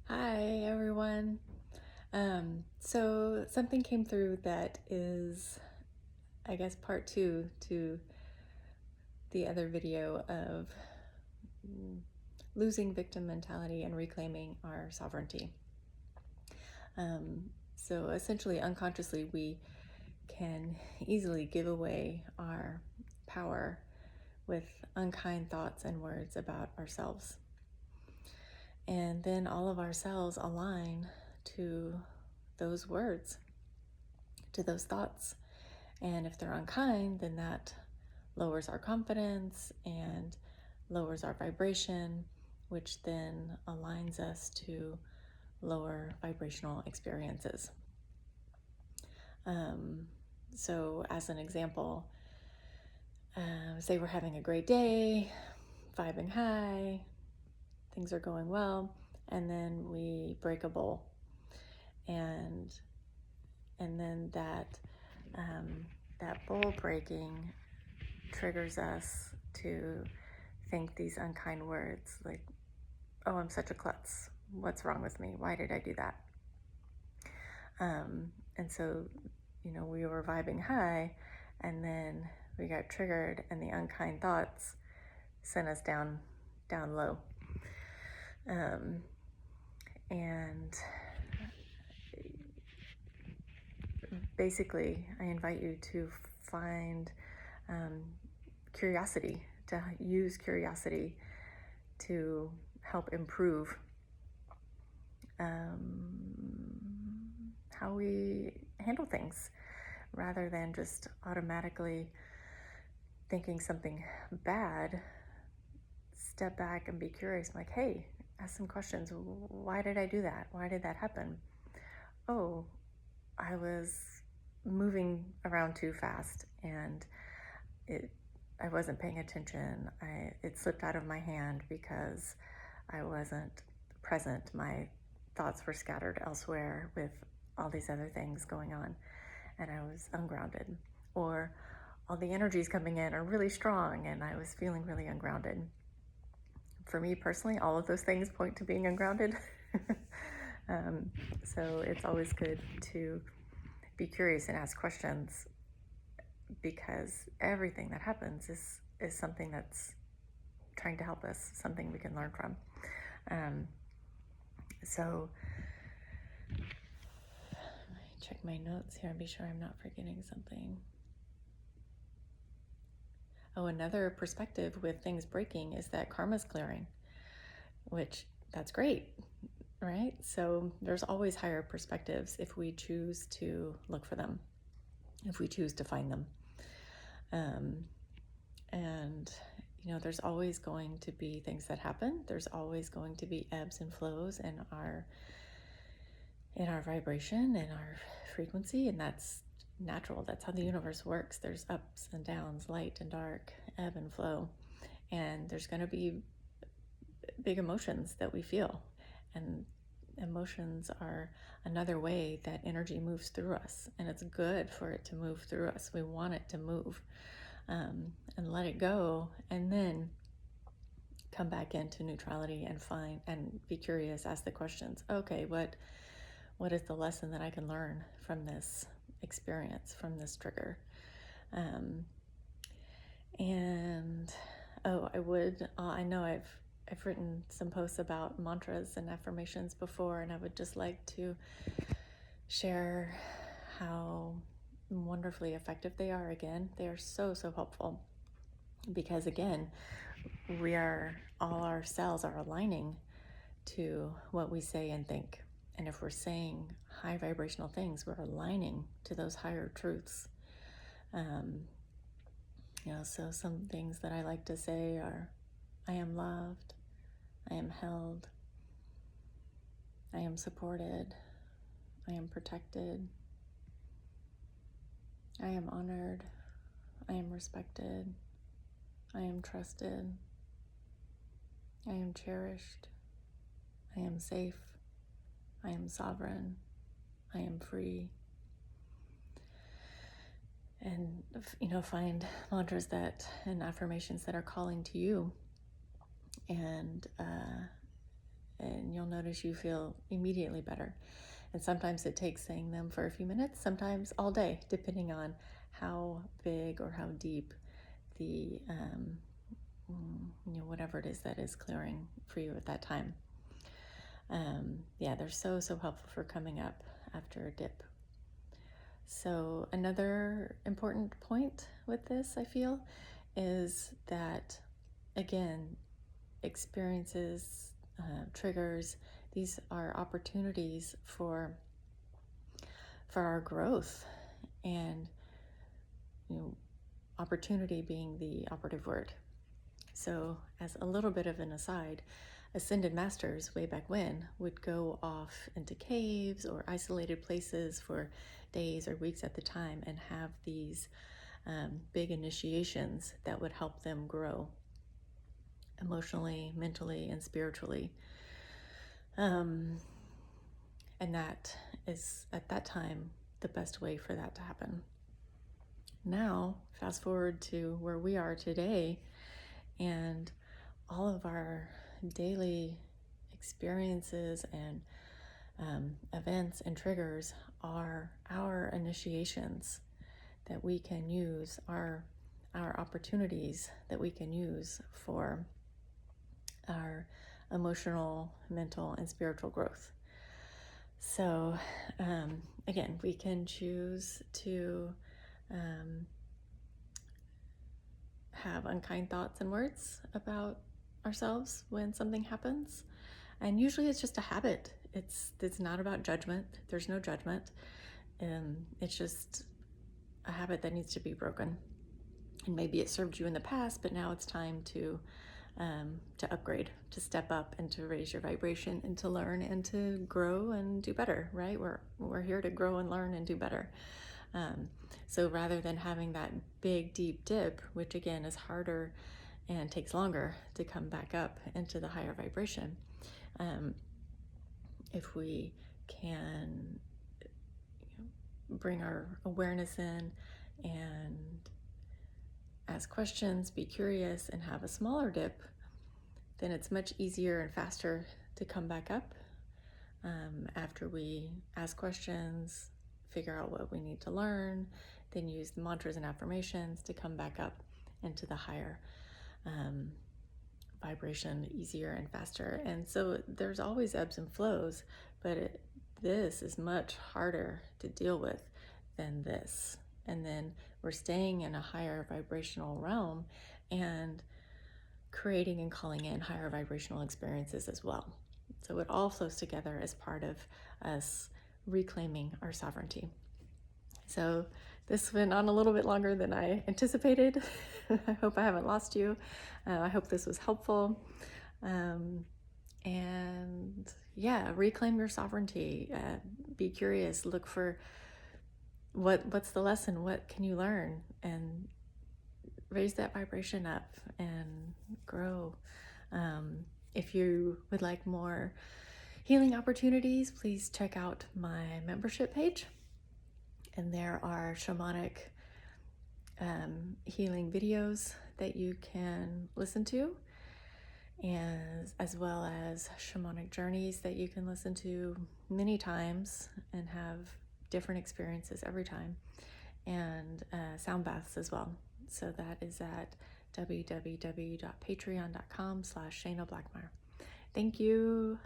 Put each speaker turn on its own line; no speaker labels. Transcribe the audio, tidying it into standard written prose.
Hi, everyone. So something came through that is, I guess, part two to the other video of losing victim mentality and reclaiming our sovereignty. So essentially, unconsciously, we can easily give away our power with unkind thoughts and words about ourselves. And then all of our cells align to those words, to those thoughts. And if they're unkind, then that lowers our confidence and lowers our vibration, which then aligns us to lower vibrational experiences. So as an example, say we're having a great day, vibing high, things are going well, and then we break a bowl, and then that bowl breaking triggers us to think these unkind words like, oh, I'm such a klutz. What's wrong with me? Why did I do that? And so, we were vibing high, and then we got triggered, and the unkind thoughts sent us down low. And basically, I invite you to find curiosity, to use curiosity to help improve how we handle things, rather than just automatically thinking something bad. Step back and be curious, like, hey, ask some questions. Why did I do that? Why did that happen? Oh, I was moving around too fast, and I wasn't paying attention. It slipped out of my hand because I wasn't present. My thoughts were scattered elsewhere with all these other things going on, and I was ungrounded. Or all the energies coming in are really strong, and I was feeling really ungrounded. For me personally, all of those things point to being ungrounded. So it's always good to be curious and ask questions, because everything that happens is something that's trying to help us, something we can learn from. So check my notes here and be sure I'm not forgetting something. Oh, another perspective with things breaking is that karma's clearing, which that's great, right? So there's always higher perspectives if we choose to look for them, if we choose to find them. And there's always going to be things that happen. There's always going to be ebbs and flows in our vibration and our frequency, and that's natural. That's how the universe works. There's ups and downs, light and dark, ebb and flow, and there's going to be big emotions that we feel, and emotions are another way that energy moves through us, and it's good for it to move through us. We want it to move, and let it go, and then come back into neutrality and find and be curious, ask the questions. Okay, what is the lesson that I can learn from this experience, from this trigger? And I know I've written some posts about mantras and affirmations before, and I would just like to share how wonderfully effective they are. Again, they are so helpful, because again, all our cells are aligning to what we say and think. And if we're saying high vibrational things, we're aligning to those higher truths. So some things that I like to say are, I am loved, I am held, I am supported, I am protected, I am honored, I am respected, I am trusted, I am cherished, I am safe, I am sovereign, I am free. And find mantras and affirmations that are calling to you, and you'll you'll notice you feel immediately better. And sometimes it takes saying them for a few minutes, sometimes all day, depending on how big or how deep the, whatever it is that is clearing for you at that time. They're so helpful for coming up after a dip. So another important point with this, I feel, is that, again, experiences, triggers, these are opportunities for our growth, and opportunity being the operative word. So as a little bit of an aside, ascended masters way back when would go off into caves or isolated places for days or weeks at the time and have these big initiations that would help them grow emotionally, mentally, and spiritually. And that is, at that time, the best way for that to happen. Now, fast forward to where we are today, and all of our daily experiences and events and triggers are our initiations that we can use, our opportunities that we can use for our emotional, mental, and spiritual growth. So again, we can choose to have unkind thoughts and words about ourselves when something happens. And usually it's just a habit. It's not about judgment. There's no judgment. It's just a habit that needs to be broken. And maybe it served you in the past, but now it's time to upgrade, to step up, and to raise your vibration, and to learn, and to grow and do better, right? We're here to grow and learn and do better. So rather than having that big, deep dip, which again is harder and takes longer to come back up into the higher vibration, if we can bring our awareness in and ask questions, be curious, and have a smaller dip, then it's much easier and faster to come back up after we ask questions, figure out what we need to learn, then use the mantras and affirmations to come back up into the higher vibration easier and faster. And so there's always ebbs and flows, but this is much harder to deal with than this. And then we're staying in a higher vibrational realm and creating and calling in higher vibrational experiences as well. So it all flows together as part of us reclaiming our sovereignty. So this went on a little bit longer than I anticipated. I hope I haven't lost you. I hope this was helpful. And reclaim your sovereignty. Be curious. Look for what's the lesson. What can you learn? And raise that vibration up and grow. If you would like more healing opportunities, please check out my membership page. And there are shamanic healing videos that you can listen to, and as well as shamanic journeys that you can listen to many times and have different experiences every time, and sound baths as well. So that is at www.patreon.com/Shayna Blackmire. Thank you.